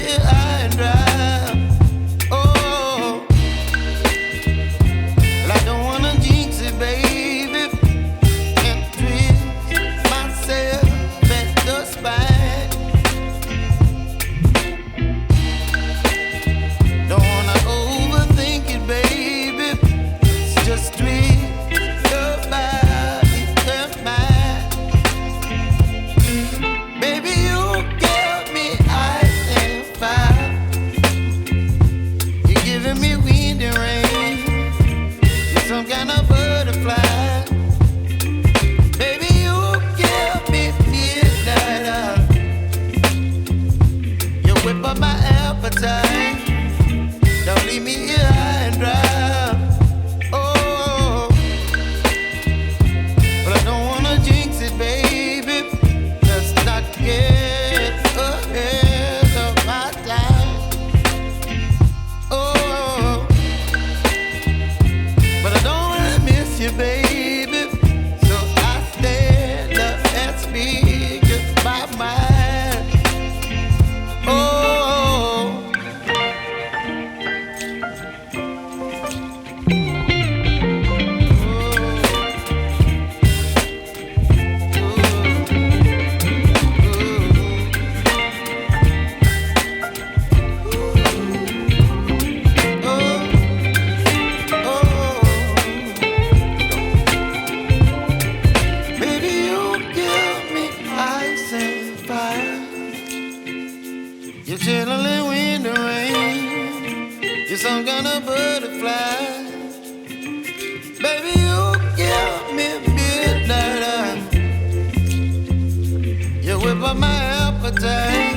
here high and dry. Oh, well, I don't wanna jinx it, baby, and twist myself at the spine. Don't wanna overthink it, baby. It's just twist your body and mine. Baby, you give me ice and fire. You're giving me wind and rain. You're some kind of butterfly. Baby, you give me midnight. You whip up my appetite. Don't leave me here high and dry. Oh, but I don't wanna jinx it, baby. Let's not get ahead of my time. Oh, but I don't wanna miss you, baby. So I stand up and speak my mind. Oh. Baby, you give me ice and fire. You're chilling wind and rain. You're some kind of butterfly. Baby, you give me midnight. You whip up my appetite.